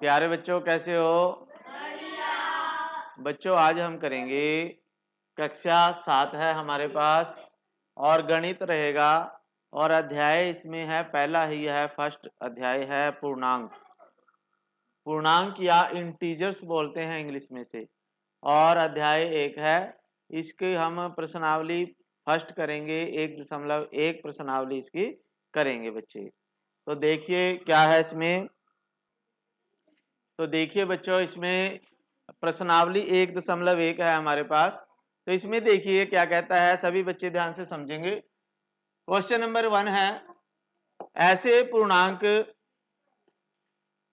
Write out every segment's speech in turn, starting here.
प्यारे बच्चों कैसे हो? बच्चों आज हम करेंगे कक्षा 7 है हमारे पास और गणित रहेगा और अध्याय इसमें है पहला ही है फर्स्ट अध्याय है पूर्णांक। पूर्णांक या इंटीजर्स बोलते हैं इंग्लिश में से। और अध्याय 1 है, इसकी हम प्रश्नावली फर्स्ट करेंगे, 1.1 प्रश्नावली इसकी करेंगे बच्चे। तो देखिए क्या है इसमें। तो देखिए बच्चों इसमें प्रश्नावली 1.1 है हमारे पास। तो इसमें देखिए क्या कहता है, सभी बच्चे ध्यान से समझेंगे। क्वेश्चन नंबर 1 है, ऐसे पूर्णांक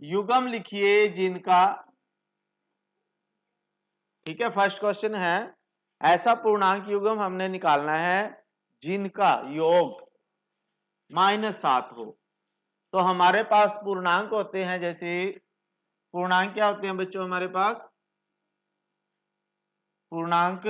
युग्म लिखिए जिनका, ठीक है, फर्स्ट क्वेश्चन है ऐसा पूर्णांक युग्म हमने निकालना है जिनका योग -7 हो। तो हमारे पास पूर्णांक होते हैं, जैसे पूर्णांक क्या होते हैं बच्चों हमारे पास, पूर्णांक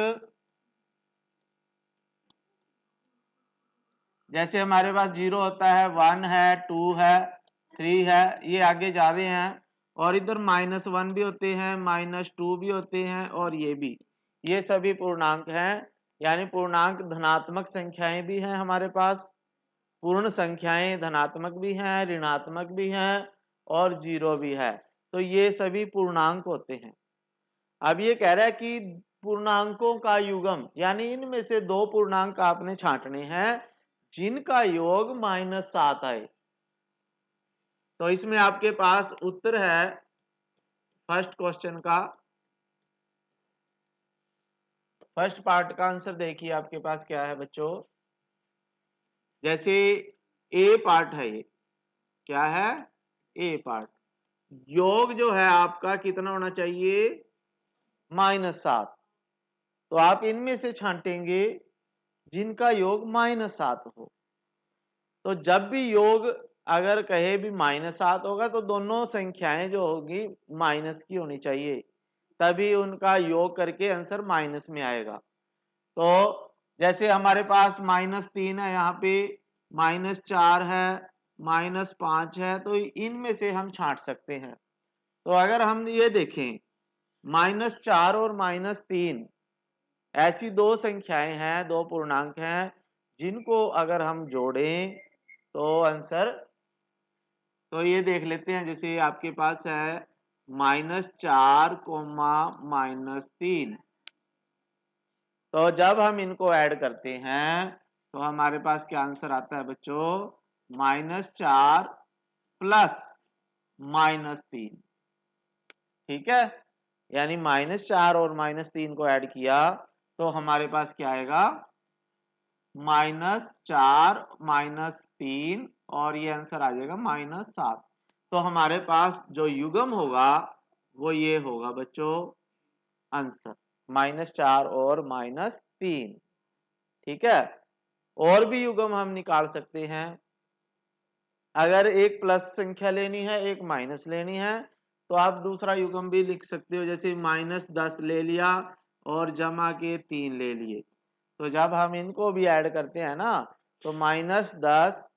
जैसे हमारे पास 0 होता है, 1 है, 2 है, 3 है, ये आगे जा रहे हैं। और इधर -1 भी होते हैं, -2 भी होते हैं और ये भी, ये सभी पूर्णांक हैं। यानी पूर्णांक धनात्मक संख्याएं भी हैं हमारे पास, पूर्ण संख्याएं धनात्मक भी हैं, ऋणात्मक भी हैं और जीरो भी है। तो ये सभी पूर्णांक होते हैं। अब ये कह रहा है कि पूर्णांकों का युग्म, यानी इनमें से दो पूर्णांक आपने छांटने हैं जिनका योग -7 आए। तो इसमें आपके पास उत्तर है फर्स्ट क्वेश्चन का, फर्स्ट पार्ट का आंसर देखिए आपके पास क्या है बच्चों। जैसे ए पार्ट है, ये क्या है, ए पार्ट, योग जो है आपका कितना होना चाहिए, -7। तो आप इनमें से छांटेंगे जिनका योग -7 हो। तो जब भी योग अगर कहे भी -7 होगा तो दोनों संख्याएं जो होगी माइनस की होनी चाहिए, तभी उनका योग करके आंसर माइनस में आएगा। तो जैसे हमारे पास -3 है, यहाँ पे -4 है, -5 है, तो इनमें से हम छांट सकते हैं। तो अगर हम ये देखें -4 और -3 ऐसी दो संख्याएं हैं, दो पूर्णांक हैं जिनको अगर हम जोड़ें तो आंसर, तो ये देख लेते हैं। जैसे आपके पास है -4, -3, तो जब हम इनको ऐड करते हैं तो हमारे पास क्या आंसर आता है बच्चों, -4 प्लस -3। ठीक है, यानी -4 और -3 को ऐड किया तो हमारे पास क्या आएगा, -4 -3 और ये आंसर आ जाएगा -7। तो हमारे पास जो युग्म होगा वो ये होगा बच्चों आंसर, -4 और -3। ठीक है, और भी युग्म हम निकाल सकते हैं। अगर एक प्लस संख्या लेनी है, एक माइनस लेनी है, तो आप दूसरा युग्म भी लिख सकते हो। जैसे -10 ले लिया और जमा के 3 ले लिए, तो जब हम इनको भी ऐड करते हैं ना तो -10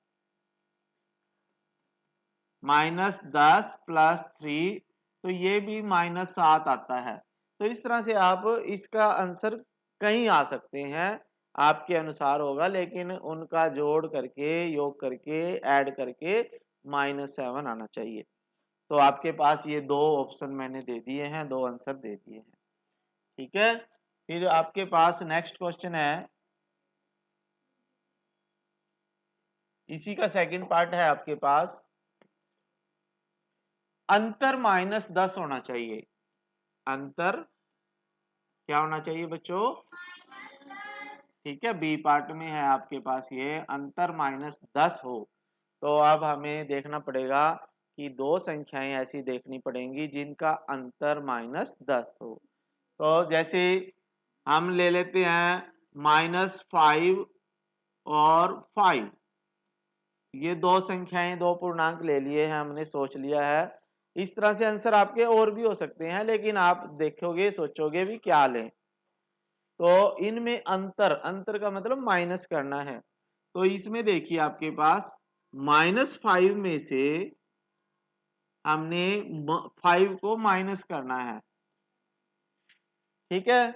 प्लस 3, तो ये भी -7 आता है। तो इस तरह से आप इसका आंसर कहीं आ सकते हैं, आपके अनुसार होगा, लेकिन उनका जोड़ करके, योग करके, ऐड करके -7 आना चाहिए। तो आपके पास ये दो ऑप्शन मैंने दे दिए हैं, दो आंसर दे दिए हैं। ठीक है, फिर आपके पास नेक्स्ट क्वेश्चन है, इसी का सेकंड पार्ट है आपके पास, अंतर -10 होना चाहिए। अंतर क्या होना चाहिए बच्चों, ठीक है, बी पार्ट में है आपके पास, ये अंतर -10 हो। तो अब हमें देखना पड़ेगा कि दो संख्याएं ऐसी देखनी पड़ेंगी जिनका अंतर -10 हो। तो जैसे हम ले लेते हैं -5 और 5, ये दो संख्याएं, दो पूर्णांक ले लिए हैं हमने, सोच लिया है। इस तरह से आंसर आपके और भी हो सकते हैं, लेकिन आप देखोगे, सोचोगे भी क्या लें। तो इनमें अंतर, अंतर का मतलब माइनस करना है। तो इसमें देखिए आपके पास -5 में से हमने 5 को माइनस करना है, ठीक है।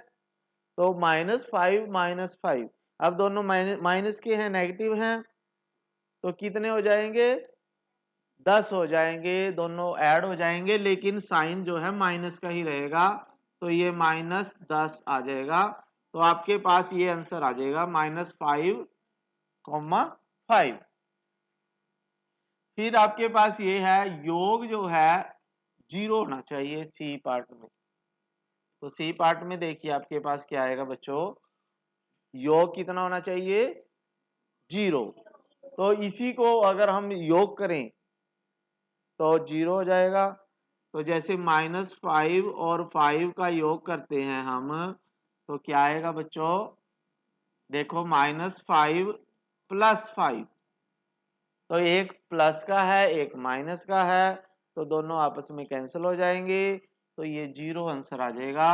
तो -5 अब दोनों माइनस के हैं, नेगेटिव हैं, तो कितने हो जाएंगे? 10 हो जाएंगे, दोनों ऐड हो जाएंगे, लेकिन साइन जो है माइनस का ही रहेगा, तो ये -10 आ जाएगा। तो आपके पास ये आंसर आ जाएगा -5, फिर आपके पास ये है योग जो है 0 होना चाहिए सी पार्ट में। तो सी पार्ट में देखिए आपके पास क्या आएगा बच्चों, योग कितना होना चाहिए? 0। तो इसी को अगर हम योग करें तो 0 हो जाएगा। तो जैसे -5 और 5 का योग करते हैं हम, तो क्या आएगा बच्चों? देखो -5 + 5, तो एक प्लस का है एक माइनस का है, तो दोनों आपस में कैंसिल हो जाएंगे, तो ये 0 आंसर आ जाएगा।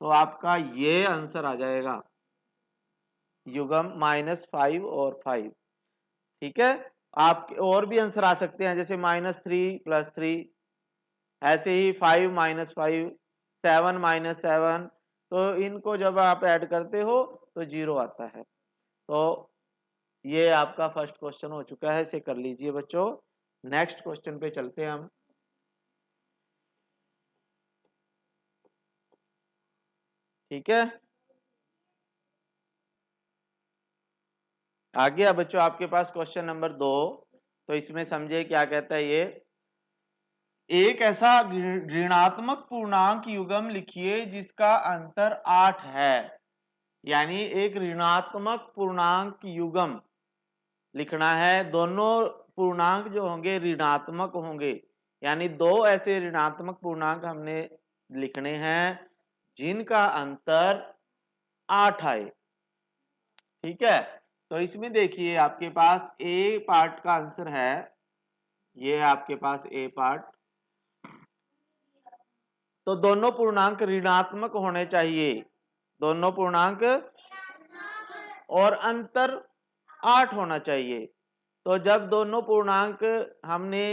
तो आपका ये आंसर आ जाएगा युग्म -5 और 5, ठीक है। आप और भी आंसर आ सकते हैं, जैसे -3 + 3, ऐसे ही 5 - 5, 7 - 7, तो इनको जब आप ऐड करते हो तो 0 आता है। तो ये आपका फर्स्ट क्वेश्चन हो चुका है, इसे कर लीजिए बच्चों। नेक्स्ट क्वेश्चन पे चलते हैं हम। ठीक है, आ गया बच्चों आपके पास क्वेश्चन नंबर 2। तो इसमें समझे क्या कहता है ये, एक ऐसा ऋणात्मक पूर्णांक युग्म लिखिए जिसका अंतर 8 है। यानी एक ऋणात्मक पूर्णांक युग्म लिखना है, दोनों पूर्णांक जो होंगे ऋणात्मक होंगे, यानी दो ऐसे ऋणात्मक पूर्णांक हमने लिखने हैं जिनका अंतर 8 आए, ठीक है। तो इसमें देखिए आपके पास ए पार्ट का आंसर है, ये है आपके पास ए पार्ट। तो दोनों पूर्णांक ऋणात्मक होने चाहिए, दोनों पूर्णांक, और अंतर 8 होना चाहिए। तो जब दोनों पूर्णांक हमने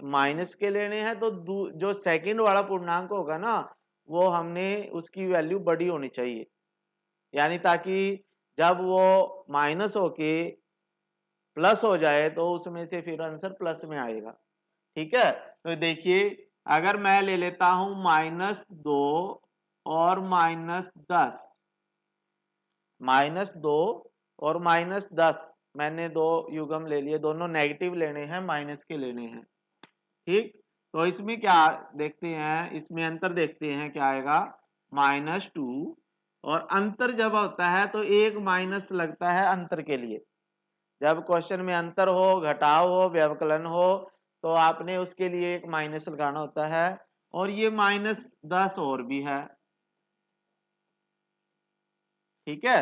माइनस के लेने हैं, तो जो सेकंड वाला पूर्णांक होगा ना, वो हमने उसकी वैल्यू बड़ी होनी चाहिए, यानी ताकि जब वो माइनस होके प्लस हो जाए तो उसमें से फिर आंसर प्लस में आएगा, ठीक है। तो देखिए अगर मैं ले लेता हूं -2 और -10, -2 और -10, मैंने दो युग्म ले लिए, दोनों नेगेटिव लेने हैं, माइनस के लेने हैं, ठीक। तो इसमें क्या देखते हैं, इसमें अंतर देखते हैं क्या आएगा, -2, और अंतर जब होता है तो एक माइनस लगता है अंतर के लिए। जब क्वेश्चन में अंतर हो, घटाव हो, व्यवकलन हो, तो आपने उसके लिए एक माइनस लगाना होता है, और ये -10 और भी है, ठीक है।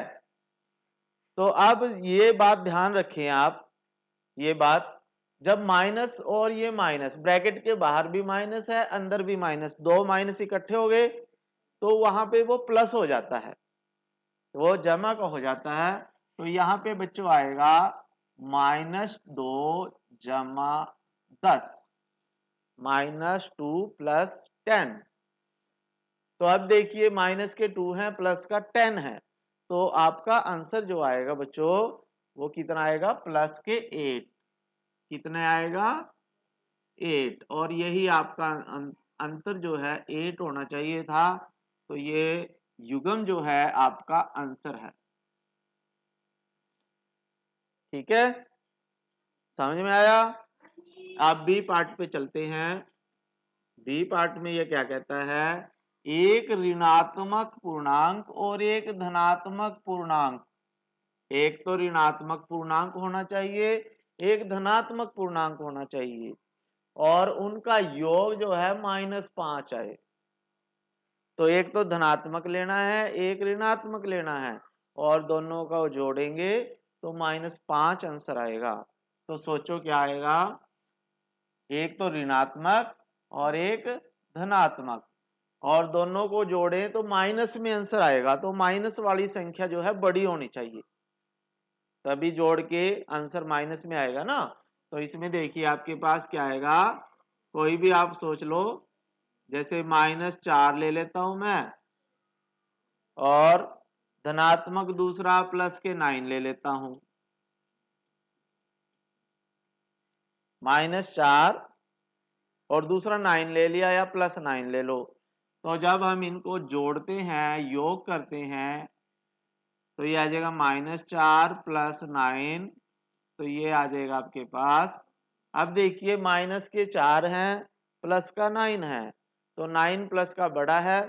तो अब ये बात ध्यान रखें आप, ये बात, जब माइनस और ये माइनस, ब्रैकेट के बाहर भी माइनस है अंदर भी माइनस, दो माइनस इकट्ठे हो गए तो वहां पे वो प्लस हो जाता है, वो जमा का हो जाता है। तो यहाँ पे बच्चों आएगा -2 जमा 10, -2 + 10। तो अब देखिए माइनस के 2 हैं, प्लस का 10 है, तो आपका आंसर जो आएगा बच्चों वो कितना आएगा, प्लस के 8, कितने आएगा, 8, और यही आपका अंतर जो है 8 होना चाहिए था। तो ये युग्म जो है आपका आंसर है, ठीक है, समझ में आया। आप बी पार्ट पे चलते हैं। बी पार्ट में ये क्या कहता है, एक ऋणात्मक पूर्णांक और एक धनात्मक पूर्णांक, एक तो ऋणात्मक पूर्णांक होना चाहिए, एक धनात्मक पूर्णांक होना चाहिए, और उनका योग जो है -5 आए। तो एक तो धनात्मक लेना है एक ऋणात्मक लेना है, और दोनों को जोड़ेंगे तो -5 आंसर आएगा। तो सोचो क्या आएगा, एक तो ऋणात्मक और एक धनात्मक, और दोनों को जोड़ें तो माइनस में आंसर आएगा, तो माइनस वाली संख्या जो है बड़ी होनी चाहिए, तभी जोड़ के आंसर माइनस में आएगा ना। तो इसमें देखिए आपके पास क्या आएगा, कोई भी आप सोच लो, जैसे -4 ले लेता हूं मैं, और धनात्मक दूसरा प्लस के 9 ले लेता हूं। -4 और दूसरा 9 ले लिया, या +9 ले लो। तो जब हम इनको जोड़ते हैं, योग करते हैं, तो ये आ जाएगा -4 + 9, तो ये आ जाएगा आपके पास। अब देखिए माइनस के 4 हैं, प्लस का 9 है, तो 9 प्लस का बड़ा है।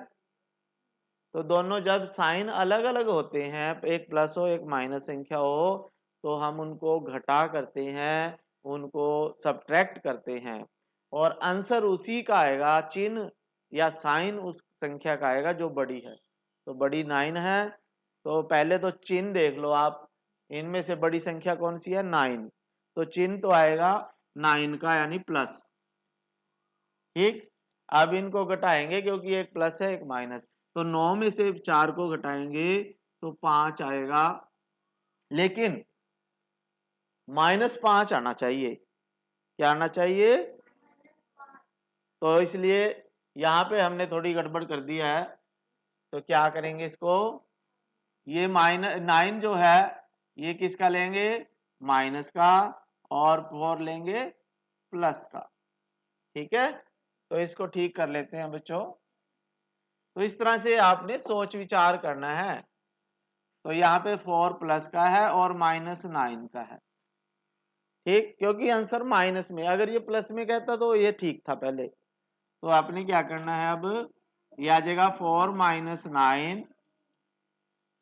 तो दोनों जब साइन अलग अलग होते हैं, एक प्लस हो एक माइनस संख्या हो, तो हम उनको घटा करते हैं, उनको सब्ट्रैक्ट करते हैं, और आंसर उसी का आएगा, चिन्ह या साइन उस संख्या का आएगा जो बड़ी है। तो बड़ी 9 है, तो पहले तो चिन्ह देख लो आप, इनमें से बड़ी संख्या कौन सी है? 9। तो चिन्ह तो आएगा 9 का, यानी प्लस। ठीक, अब इनको घटाएंगे क्योंकि एक प्लस है एक माइनस, तो 9 में से 4 को घटाएंगे तो 5 आएगा, लेकिन -5 आना चाहिए। क्या आना चाहिए? तो इसलिए यहां पे हमने थोड़ी गड़बड़ कर दिया है। तो क्या करेंगे इसको, ये -9 जो है ये किसका लेंगे? माइनस का, और 4 लेंगे प्लस का। ठीक है, तो इसको ठीक कर लेते हैं बच्चों। तो इस तरह से आपने सोच विचार करना है। तो यहाँ पे 4 प्लस का है और -9 का है। ठीक, क्योंकि आंसर माइनस में, अगर ये प्लस में कहता तो ये ठीक था पहले। तो आपने क्या करना है, अब ये आ जाएगा 4 - 9।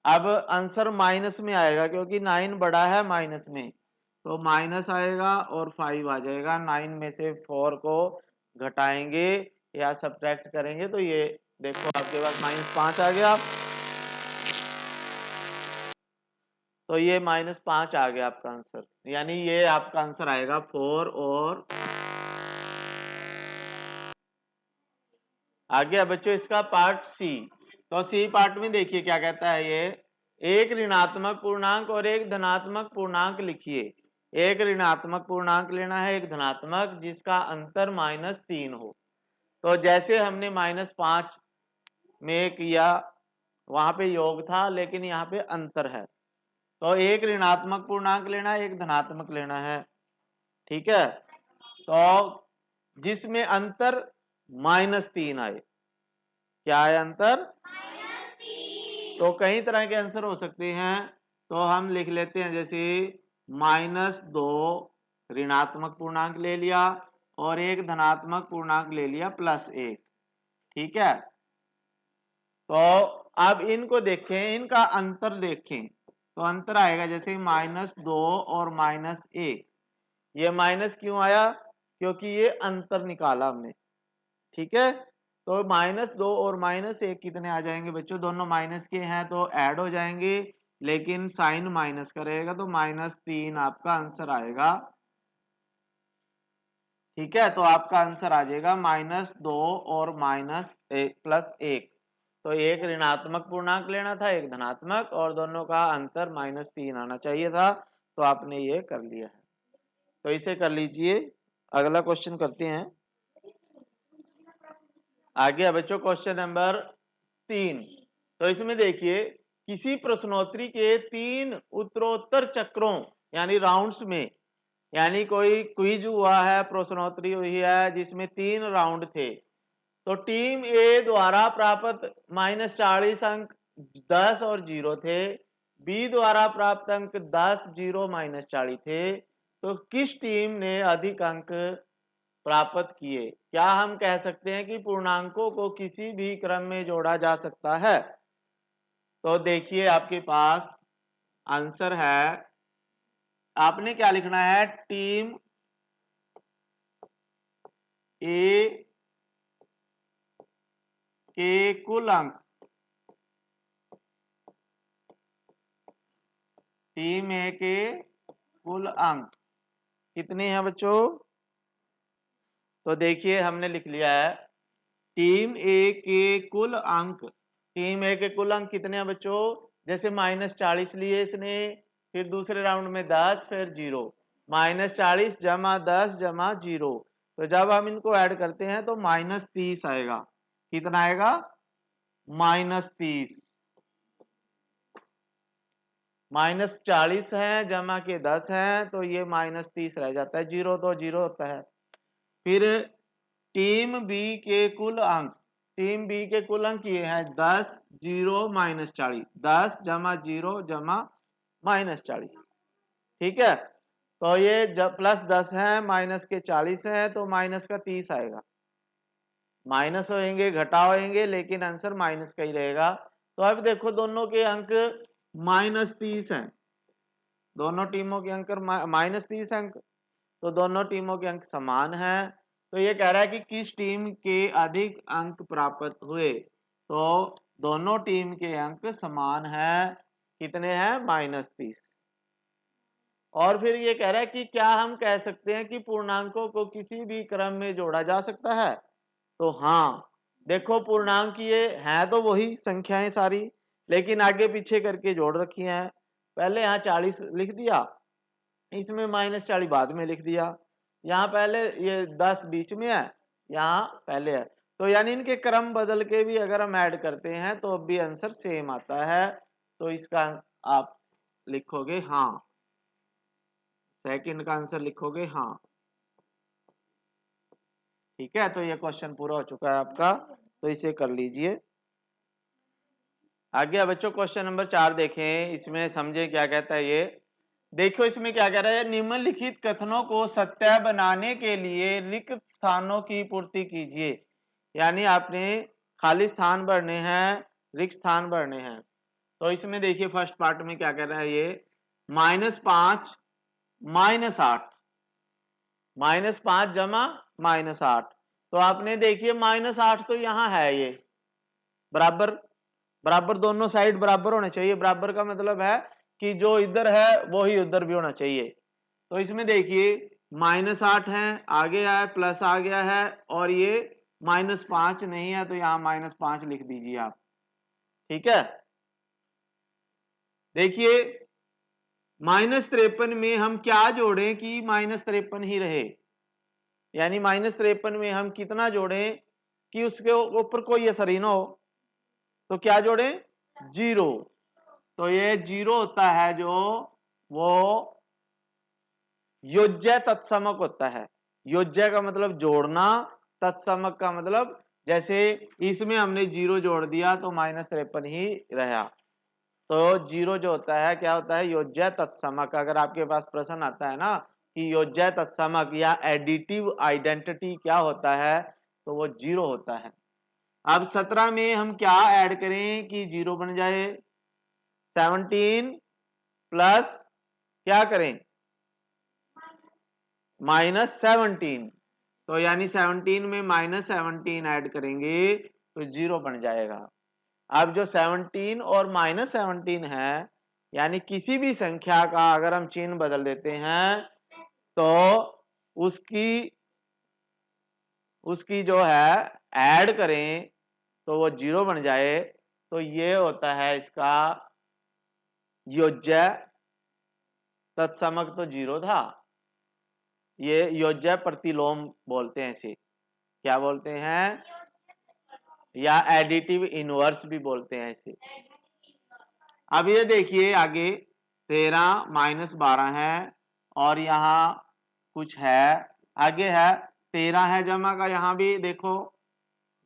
अब आंसर माइनस में आएगा क्योंकि 9 बड़ा है माइनस में, तो माइनस आएगा और 5 आ जाएगा। 9 में से 4 को घटाएंगे या सब्ट्रैक्ट करेंगे तो ये देखो आपके पास -5 आ गया। तो ये -5 आ गया आपका आंसर, यानी ये आपका आंसर आएगा 4। और आ गया बच्चों इसका पार्ट सी। तो सी पार्ट में देखिए क्या कहता है ये, एक ऋणात्मक पूर्णांक और एक धनात्मक पूर्णांक लिखिए। एक ऋणात्मक पूर्णांक लेना है, एक धनात्मक, जिसका अंतर -3 हो। तो जैसे हमने -5 में किया, वहां पे योग था, लेकिन यहाँ पे अंतर है। तो एक ऋणात्मक पूर्णांक लेना है, एक धनात्मक लेना है। ठीक है, तो जिसमें अंतर -3 आए। क्या है अंतर? तो कई तरह के आंसर हो सकते हैं, तो हम लिख लेते हैं, जैसे -2 ऋणात्मक पूर्णांक ले लिया और एक धनात्मक पूर्णांक ले लिया +1। ठीक है, तो अब इनको देखें, इनका अंतर देखें, तो अंतर आएगा जैसे -2 और -1। ये माइनस क्यों आया? क्योंकि ये अंतर निकाला हमने। ठीक है, तो -2 और -1 कितने आ जाएंगे बच्चों? दोनों माइनस के हैं तो ऐड हो जाएंगे, लेकिन साइन माइनस का रहेगा, तो -3 आपका आंसर आएगा। ठीक है, तो आपका आंसर आ जाएगा -2 और +1। तो एक ऋणात्मक पूर्णांक लेना था, एक धनात्मक, और दोनों का अंतर -3 आना चाहिए था, तो आपने ये कर लिया है। तो इसे कर लीजिए। अगला क्वेश्चन करते हैं। आगे बच्चों क्वेश्चन नंबर 3। तो इसमें देखिए, किसी प्रश्नोत्तरी के 3 उत्तरोत्तर चक्रों यानी राउंड्स में, यानी कोई क्विज हुआ है, प्रश्नोत्तरी हुई है जिसमें 3 राउंड थे, तो टीम ए द्वारा प्राप्त -40 अंक 10 और 0 थे, बी द्वारा प्राप्त अंक 10, 0, -40 थे। तो किस टीम ने अधिक अंक प्राप्त किए? क्या हम कह सकते हैं कि पूर्णांकों को किसी भी क्रम में जोड़ा जा सकता है? तो देखिए आपके पास आंसर है, आपने क्या लिखना है, टीम ए के कुल अंक, टीम ए के कुल अंक कितने हैं बच्चों? तो देखिए हमने लिख लिया है, टीम ए के कुल अंक, टीम ए के कुल अंक कितने हैं बच्चों? जैसे -40 लिए इसने, फिर दूसरे राउंड में 10, फिर 0, -40 + 10 + 0, तो जब हम इनको ऐड करते हैं तो -30 आएगा। कितना आएगा? -30। -40 है जमा के 10 है तो ये -30 रह जाता है, 0 तो 0 होता है। फिर टीम बी के कुल अंक, टीम बी के कुल अंक ये है 10 0 -40, 10 जमा 0 जमा -40। ठीक है, तो ये जब +10 है माइनस के 40 है तो माइनस का 30 आएगा। माइनस होएंगे घटाव होएंगे लेकिन आंसर माइनस का ही रहेगा। तो अब देखो दोनों के अंक -30 हैं, दोनों टीमों के अंक -30 अंक, तो दोनों टीमों के अंक समान हैं। तो ये कह रहा है कि किस टीम के अधिक अंक प्राप्त हुए, तो दोनों टीम के अंक समान हैं। कितने हैं? -30। और फिर ये कह रहा है कि क्या हम कह सकते हैं कि पूर्णांकों को किसी भी क्रम में जोड़ा जा सकता है? तो हाँ, देखो पूर्णांक ये हैं तो वही संख्याएं सारी, लेकिन आगे पीछे करके जोड़ रखी हैं। पहले यहाँ 40 लिख दिया, इसमें -40 बाद में लिख दिया, यहाँ पहले ये 10 बीच में है, यहाँ पहले है, तो यानी इनके क्रम बदल के भी अगर हम ऐड करते हैं तो अब भी आंसर सेम आता है। तो इसका आप लिखोगे हाँ, सेकंड का आंसर लिखोगे हाँ। ठीक है, तो ये क्वेश्चन पूरा हो चुका है आपका, तो इसे कर लीजिए। आगे बच्चों क्वेश्चन नंबर 4 देखें, इसमें समझे क्या कहता है ये। देखो इसमें क्या कह रहा है, निम्नलिखित कथनों को सत्य बनाने के लिए रिक्त स्थानों की पूर्ति कीजिए। यानी आपने खाली स्थान भरने हैं, रिक्त स्थान भरने हैं। तो इसमें देखिए फर्स्ट पार्ट में क्या कह रहा है ये, -5 -8, -5 जमा -8, तो आपने देखिए -8 तो यहाँ है, ये बराबर बराबर, दोनों साइड बराबर होने चाहिए। बराबर का मतलब है कि जो इधर है वो ही उधर भी होना चाहिए। तो इसमें देखिए -8 है, आगे आया प्लस आ गया है, और ये -5 नहीं है तो यहाँ -5 लिख दीजिए आप। ठीक है, देखिए -53 में हम क्या जोड़ें कि -53 ही रहे, यानी -53 में हम कितना जोड़ें कि उसके ऊपर कोई असर ही ना हो, तो क्या जोड़ें? 0। तो ये 0 होता है जो वो योज्य तत्समक होता है। योज्य का मतलब जोड़ना, तत्समक का मतलब जैसे इसमें हमने 0 जोड़ दिया तो -53 ही रहा। तो 0 जो होता है क्या होता है? योज्य तत्समक। अगर आपके पास प्रश्न आता है ना कि योज्य तत्समक या एडिटिव आइडेंटिटी क्या होता है, तो वो 0 होता है। अब 17 में हम क्या ऐड करें कि 0 बन जाए? 17 प्लस क्या करें? -17, तो यानी 17 में -17 ऐड करेंगे तो 0 बन जाएगा। अब जो 17 और -17 है, यानी किसी भी संख्या का अगर हम चिन्ह बदल देते हैं तो उसकी उसकी जो है ऐड करें तो वो 0 बन जाए, तो ये होता है इसका योज्य। तत्समक तो 0 था, ये योज्य प्रतिलोम बोलते हैं इसे। क्या बोलते हैं? या एडिटिव इनवर्स भी बोलते हैं इसे। अब ये देखिए आगे 13 -12 है, और यहाँ कुछ है, आगे है 13 है जमा का, यहाँ भी देखो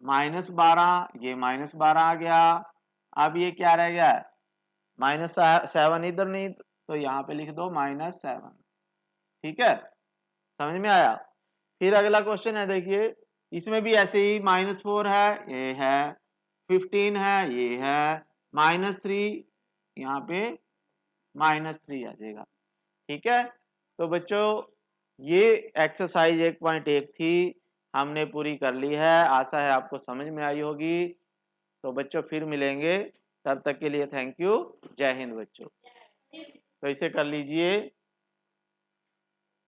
-12, ये -12 आ गया। अब ये क्या रह गया? -7 इधर नहीं, तो यहाँ पे लिख दो -7। ठीक है, समझ में आया? फिर अगला क्वेश्चन है, देखिए इसमें भी ऐसे ही -4 है, ये है 15 है, ये है -3, यहाँ पे -3 आ जाएगा। ठीक है, तो बच्चों ये एक्सरसाइज 1.1 थी, हमने पूरी कर ली है। आशा है आपको समझ में आई होगी। तो बच्चों फिर मिलेंगे, तब तक के लिए थैंक यू। जय हिंद बच्चों। तो इसे कर लीजिए।